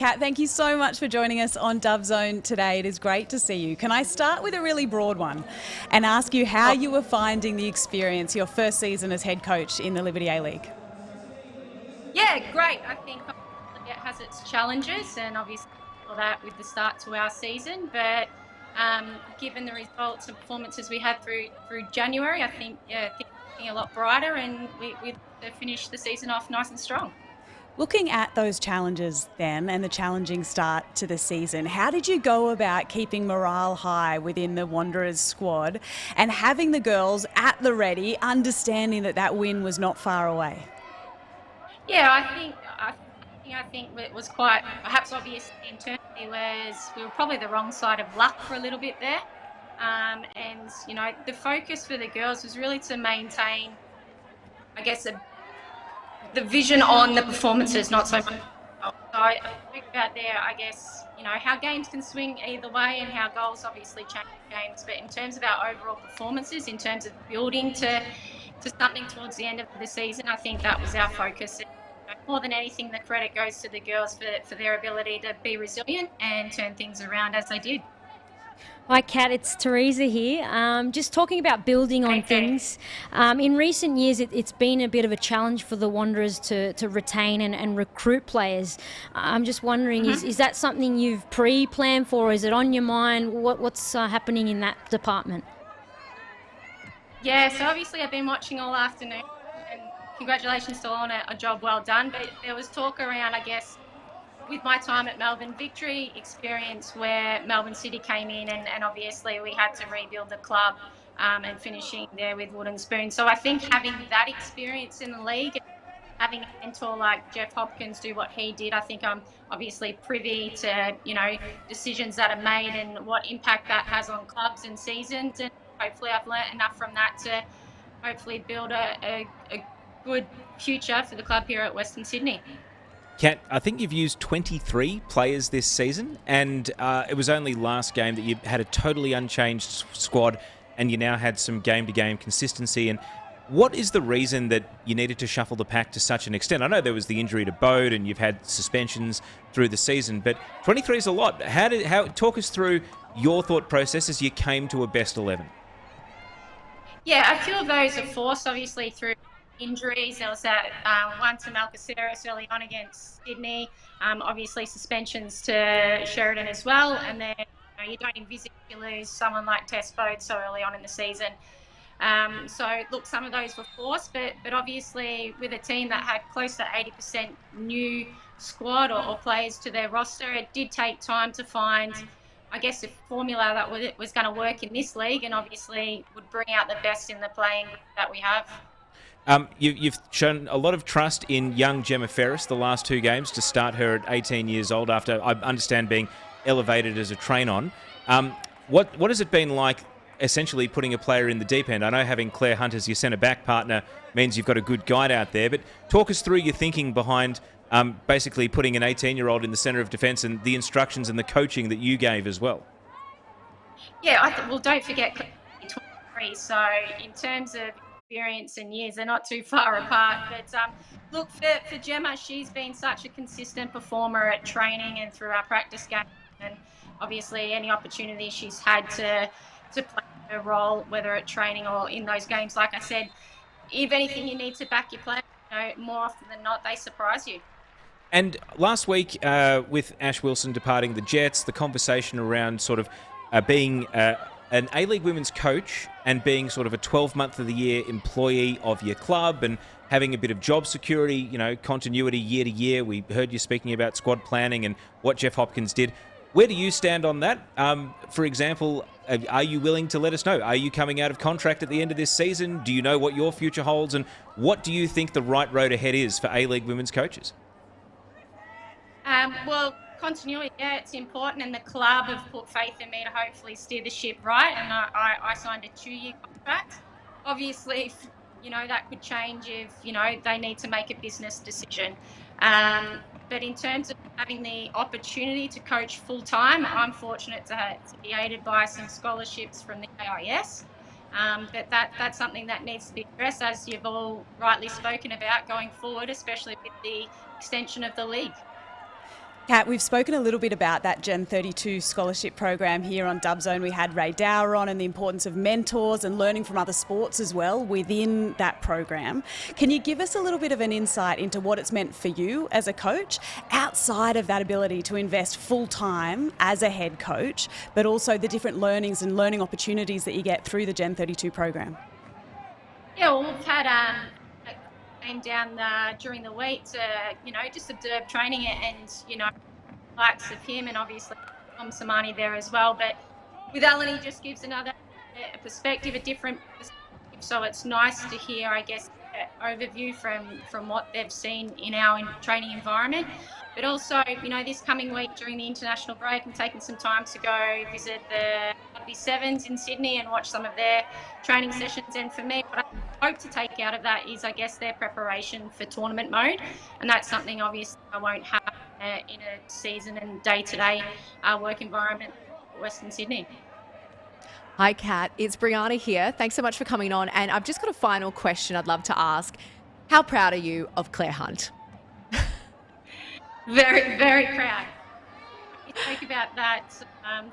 Kat, thank you so much for joining us on Dove Zone today. It is great to see you. Can I start with a really broad one and ask you how Oh, you were finding the experience, your first season as head coach in the Liberty A-League? yeah, great. I think obviously it has its challenges, and obviously for that with the start to our season. But given the results and performances we had through January, I think things are looking a lot brighter, and we look to finish the season off nice and strong. Looking at those challenges then and the challenging start to the season, how did you go about keeping morale high within the Wanderers squad and having the girls at the ready, understanding that that win was not far away? Yeah, I think it was quite perhaps obvious internally was we were probably the wrong side of luck for a little bit there. And the focus for the girls was really to maintain, I guess, the vision on the performances, not so much. So I spoke about there, I guess, how games can swing either way and how goals obviously change games. But in terms of our overall performances, in terms of building to something towards the end of the season, I think that was our focus. And, more than anything, the credit goes to the girls for their ability to be resilient and turn things around as they did. Hi, Kat. It's Teresa here. Just talking about building on Okay. things. In recent years, it's been a bit of a challenge for the Wanderers to retain and recruit players. I'm just wondering, is that something you've pre-planned for? Is it on your mind? What's happening in that department? Yeah, so obviously I've been watching all afternoon, and congratulations to all on a job well done. But there was talk around, I guess, with my time at Melbourne Victory experience where Melbourne City came in, and obviously we had to rebuild the club, and finishing there with wooden spoon. So I think having that experience in the league, having a mentor like Jeff Hopkins do what he did, I think I'm obviously privy to, decisions that are made and what impact that has on clubs and seasons. And hopefully I've learnt enough from that to hopefully build a good future for the club here at Western Sydney. Kat, I think you've used 23 players this season, and it was only last game that you had a totally unchanged squad and you now had some game-to-game consistency. And what is the reason that you needed to shuffle the pack to such an extent? I know there was the injury to Bode and you've had suspensions through the season, but 23 is a lot. Talk us through your thought process as you came to a best 11? Yeah, a few of those are forced, obviously, through injuries. There was that one to Malcaceres early on against Sydney. Obviously, suspensions to Sheridan as well. And then you don't envisage you lose someone like Tess Bode so early on in the season. So, look, some of those were forced, but obviously with a team that had close to 80% new squad or players to their roster, it did take time to find, I guess, a formula that was going to work in this league and obviously would bring out the best in the playing group that we have. You've shown a lot of trust in young Gemma Ferris the last two games to start her at 18 years old after, I understand, being elevated as a train-on. What has it been like essentially putting a player in the deep end? I know having Claire Hunt as your centre-back partner means you've got a good guide out there, but talk us through your thinking behind basically putting an 18-year-old in the centre of defence and the instructions and the coaching that you gave as well. Yeah, well, don't forget, 23. So in terms of experience and years, they're not too far apart. But look, for Gemma, she's been such a consistent performer at training and through our practice games, and obviously any opportunity she's had to play her role, whether at training or in those games. Like I said, if anything, you need to back your players. More often than not, they surprise you. And last week, with Ash Wilson departing the Jets, the conversation around sort of being an A-League women's coach and being sort of a 12-month of the year employee of your club and having a bit of job security, continuity year to year. We heard you speaking about squad planning and what Jeff Hopkins did. Where do you stand on that? For example, are you willing to let us know? Are you coming out of contract at the end of this season? Do you know what your future holds? And what do you think the right road ahead is for A-League women's coaches? Well, continuity, yeah, it's important, and the club have put faith in me to hopefully steer the ship right, and I signed a 2-year contract. Obviously, that could change if, they need to make a business decision. But in terms of having the opportunity to coach full-time, I'm fortunate to be aided by some scholarships from the AIS. But that's something that needs to be addressed, as you've all rightly spoken about going forward, especially with the extension of the league. Kat, we've spoken a little bit about that Gen 32 scholarship program here on Dub Zone. We had Ray Dower on, and the importance of mentors and learning from other sports as well within that program. Can you give us a little bit of an insight into what it's meant for you as a coach, outside of that ability to invest full time as a head coach, but also the different learnings and learning opportunities that you get through the Gen 32 program? Yeah, well, we've had came down during the week to, just observe training and, likes of him, and obviously Tom Samani there as well. But with Alan, he just gives another perspective, a different perspective. So it's nice to hear, I guess, an overview from what they've seen in our training environment. But also, this coming week during the international break, I'm taking some time to go visit the Rugby Sevens in Sydney and watch some of their training sessions. And for me, what I hope to take out of that is, I guess, their preparation for tournament mode. And that's something, obviously, I won't have in a season and day-to-day work environment in Western Sydney. Hi, Kat. It's Brianna here. Thanks so much for coming on. And I've just got a final question I'd love to ask. How proud are you of Claire Hunt? Very, very proud. We spoke about that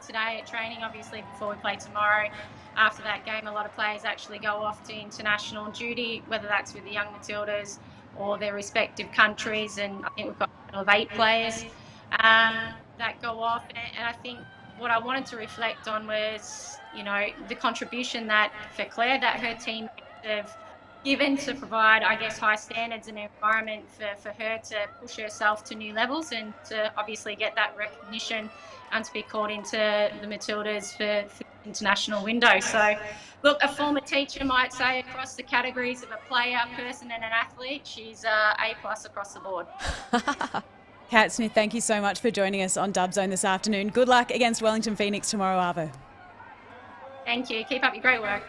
today at training, obviously, before we play tomorrow. After that game, a lot of players actually go off to international duty, whether that's with the young Matildas or their respective countries. And I think we've got a total of 8 players that go off. And I think what I wanted to reflect on was, the contribution that for Claire, that her team have given to provide, I guess, high standards and environment for her to push herself to new levels and to obviously get that recognition and to be called into the Matildas for the international window. So, look, a former teacher might say across the categories of a player, person and an athlete, she's A+ across the board. Kat Smith, thank you so much for joining us on Dub Zone this afternoon. Good luck against Wellington Phoenix tomorrow, Arvo. Thank you. Keep up your great work.